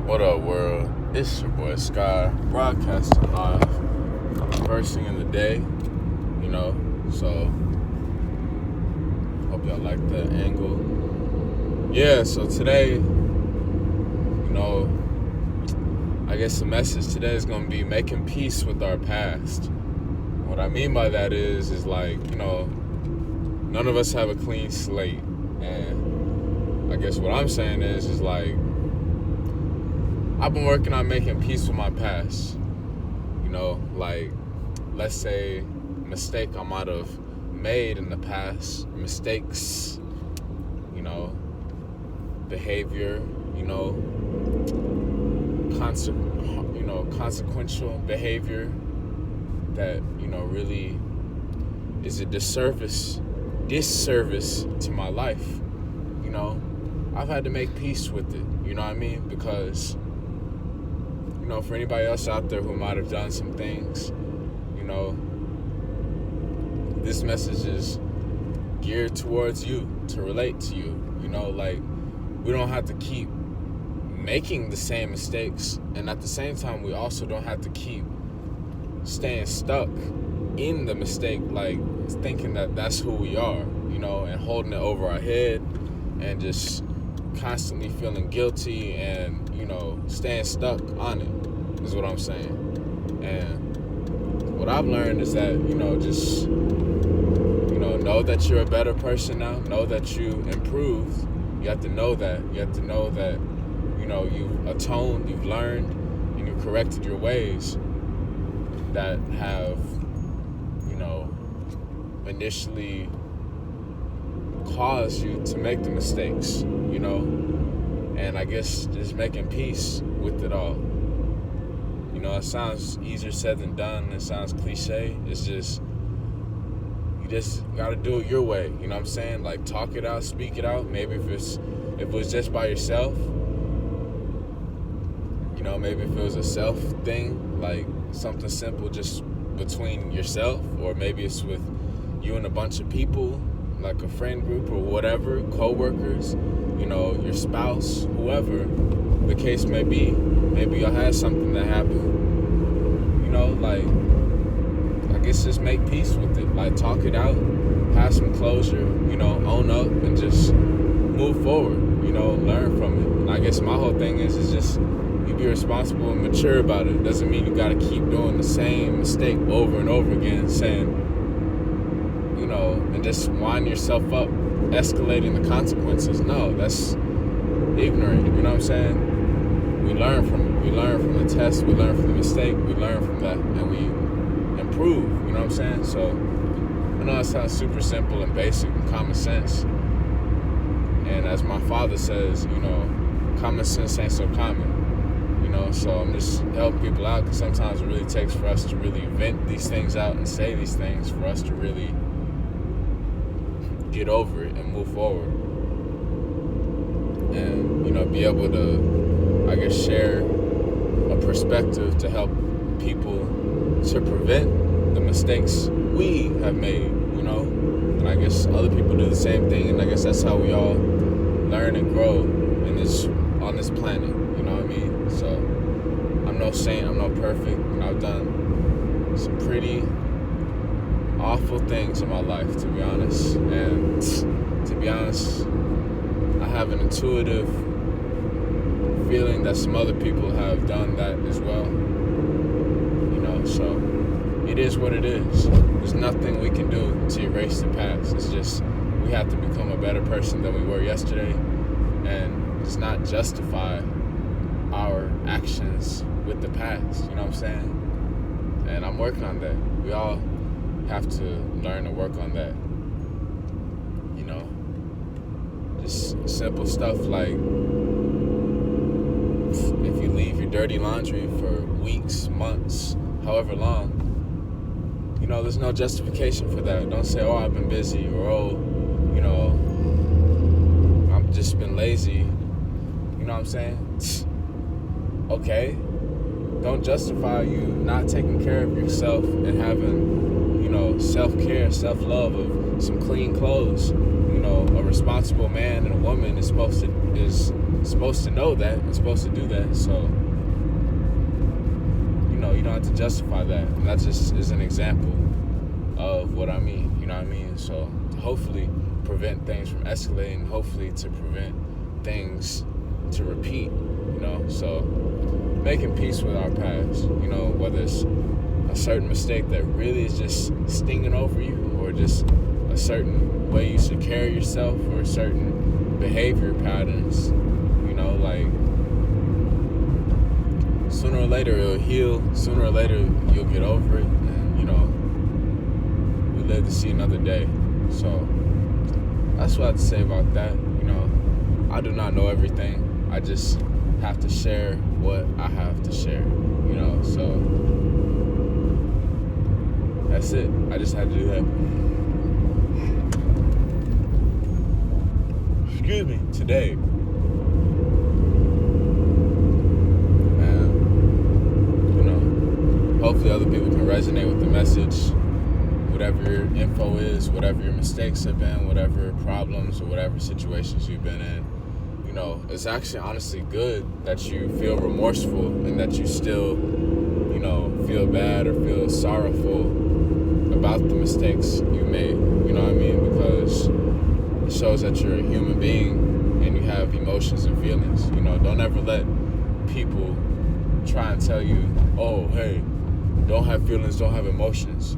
What up, world? It's your boy Sky, broadcasting live. First thing in the day, so hope y'all like that angle. Yeah, so today, I guess the message today is going to be making peace with our past. What I mean by that is none of us have a clean slate. And I guess what I'm saying is I've been working on making peace with my past. Let's say mistake I might have made in the past, mistakes, behavior, consequential behavior that, really is a disservice to my life. I've had to make peace with it, you know what I mean? Because, for anybody else out there who might have done some things, this message is geared towards you, to relate to you. We don't have to keep making the same mistakes, and at the same time, we also don't have to keep staying stuck in the mistake, thinking that that's who we are, and holding it over our head and just constantly feeling guilty and, staying stuck on it is what I'm saying. And what I've learned is that, just, know that you're a better person now. Know that you improved. You have to know that. You have to know that, you've atoned, you've learned, and you've corrected your ways that have, initially caused you to make the mistakes, and I guess just making peace with it all. It sounds easier said than done. It sounds cliche. It's just, you just got to do it your way. You know what I'm saying? Talk it out, speak it out. Maybe if it was just by yourself, maybe if it was a self thing, something simple just between yourself, or maybe it's with you and a bunch of people, like a friend group or whatever, co-workers, your spouse, whoever the case may be. Maybe y'all had something that happened, I guess just make peace with it. Talk it out, have some closure, own up and just move forward, learn from it. And I guess my whole thing is just you be responsible and mature about it. Doesn't mean you got to keep doing the same mistake over and over again, saying, and just winding yourself up, escalating the consequences. No, that's ignorant, you know what I'm saying? We learn from it. We learn from the test. We learn from the mistake. We learn from that, and we improve, you know what I'm saying? So I know it sounds super simple and basic and common sense. And as my father says, common sense ain't so common. So I'm just helping people out, because sometimes it really takes for us to really vent these things out and say these things for us to really get over it and move forward. And, be able to, I guess, share a perspective to help people to prevent the mistakes we have made, And I guess other people do the same thing, and I guess that's how we all learn and grow on this planet, you know what I mean? So I'm no saint, I'm no perfect, and I've done some pretty awful things in my life, to be honest. And to be honest, I have an intuitive feeling that some other people have done that as well. So it is what it is. There's nothing we can do to erase the past. It's just we have to become a better person than we were yesterday, and just not justify our actions with the past, you know what I'm saying? And I'm working on that. We all have to learn to work on that. Just simple stuff like if you leave your dirty laundry for weeks, months, however long, there's no justification for that. Don't say, oh, I've been busy, or I've just been lazy. You know what I'm saying? Okay. Don't justify you not taking care of yourself and having, self-care, self-love of some clean clothes. A responsible man and a woman is supposed to is supposed to know that and supposed to do that. So, you don't have to justify that. And that just is an example of what I mean. You know what I mean? So to hopefully prevent things from escalating, hopefully to prevent things to repeat, so making peace with our past, whether it's a certain mistake that really is just stinging over you, or just a certain way you should carry yourself, or certain behavior patterns, like sooner or later it'll heal, sooner or later you'll get over it, and we live to see another day. So that's what I have to say about that. I do not know everything. I just have to share what I have to share, so that's it. I just had to do that. Excuse me, today. And, hopefully other people can resonate with the message. Whatever your info is, whatever your mistakes have been, whatever problems or whatever situations you've been in, it's actually honestly good that you feel remorseful and that you still, feel bad or feel sorrowful about the mistakes you made. You know what I mean? Because it shows that you're a human being and you have emotions and feelings. Don't ever let people try and tell you, oh, hey, don't have feelings, don't have emotions,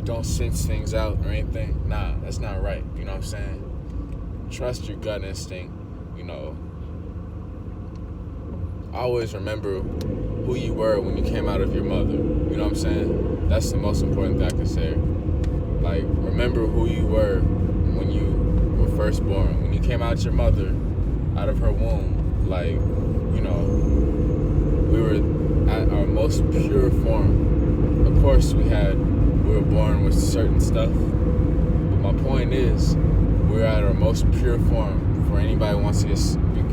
don't sense things out or anything. Nah, that's not right. You know what I'm saying? Trust your gut instinct. Always remember who you were when you came out of your mother. You know what I'm saying? That's the most important thing I can say. Like, remember who you were when you were first born. When you came out your mother, out of her womb, like, we were at our most pure form. Of course, we were born with certain stuff. But my point is, we're at our most pure form. For anybody who wants to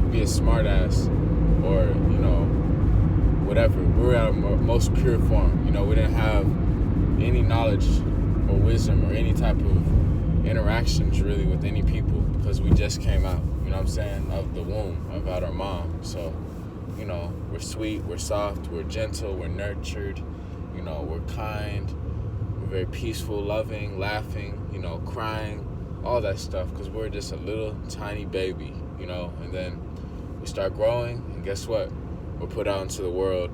be a smart ass, or whatever, we're at our most pure form. We didn't have any knowledge or wisdom or any type of interactions really with any people, because we just came out, of the womb, about our mom. So we're sweet, we're soft, we're gentle, we're nurtured, we're kind, we're very peaceful, loving, laughing, crying, all that stuff, because we're just a little tiny baby, and then we start growing, and guess what? We're put out into the world,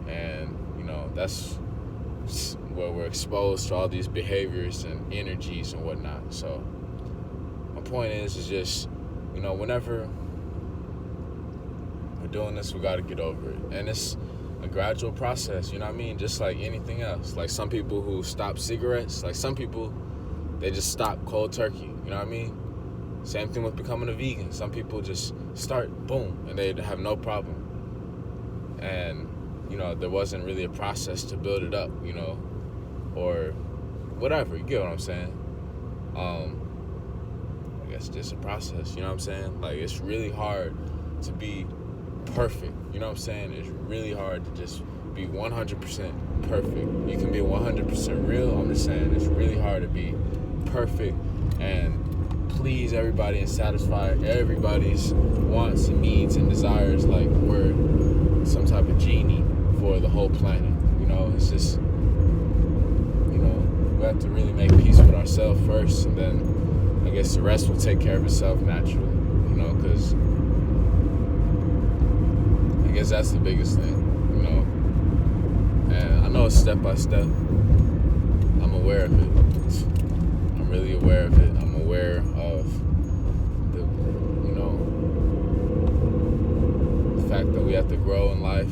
and, that's where we're exposed to all these behaviors and energies and whatnot. So my point is just, whenever we're doing this, we got to get over it. And it's a gradual process, just like anything else. Like some people who stop cigarettes, like some people, they just stop cold turkey, Same thing with becoming a vegan. Some people just start, boom, and they have no problem. And, there wasn't really a process to build it up, or whatever, you get what I'm saying? I guess just a process, Like, it's really hard to be perfect, It's really hard to just be 100% perfect. You can be 100% real. I'm just saying it's really hard to be perfect and please everybody and satisfy everybody's wants and needs and desires like we're some type of genie for the whole planet. It's just, we have to really make peace with ourselves first, and then I guess the rest will take care of itself naturally, because I guess that's the biggest thing, and I know it's step by step. I'm aware of it. I'm really aware of it. I'm aware of the fact that we have to grow in life,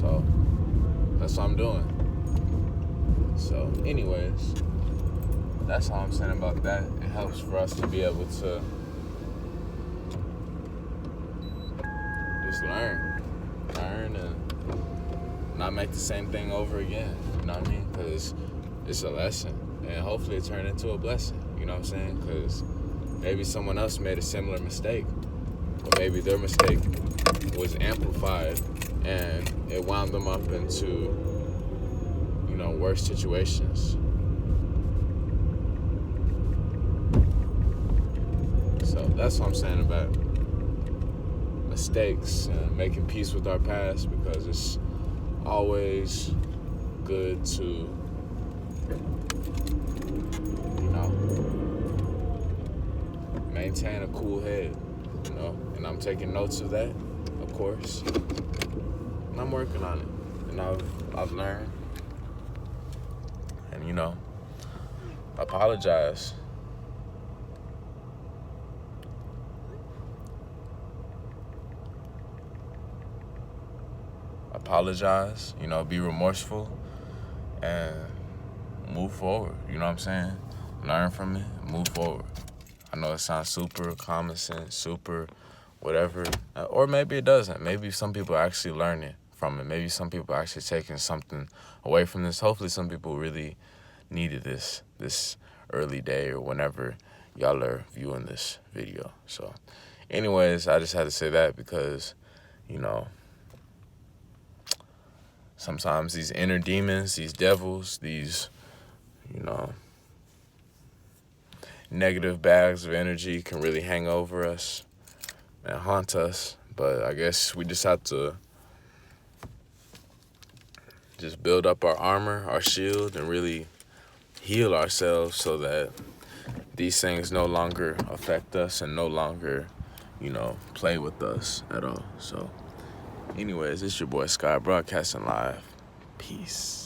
so that's what I'm doing. So anyways, that's all I'm saying about that. It helps for us to be able to just learn and not make the same thing over again, because it's a lesson, and hopefully it turned into a blessing, because maybe someone else made a similar mistake, or maybe their mistake was amplified and it wound them up into, worse situations. So that's what I'm saying about mistakes and making peace with our past, because it's always good to, you know, maintain a cool head, you know. And I'm taking notes of that, of course. And I'm working on it. And I've learned. And, you know, apologize. Apologize, you know, be remorseful, and move forward. You know what I'm saying? Learn from it, move forward. I know it sounds super common sense, super whatever, or maybe it doesn't. Maybe some people are actually learning from it. Maybe some people are actually taking something away from this. Hopefully some people really needed this early day or whenever y'all are viewing this video. So anyways, I just had to say that because, you know, sometimes these inner demons, these devils, these, you know, negative bags of energy can really hang over us and haunt us. But I guess we just have to just build up our armor, our shield, and really heal ourselves so that these things no longer affect us and no longer, you know, play with us at all. So anyways, it's your boy Sky, broadcasting live. Peace.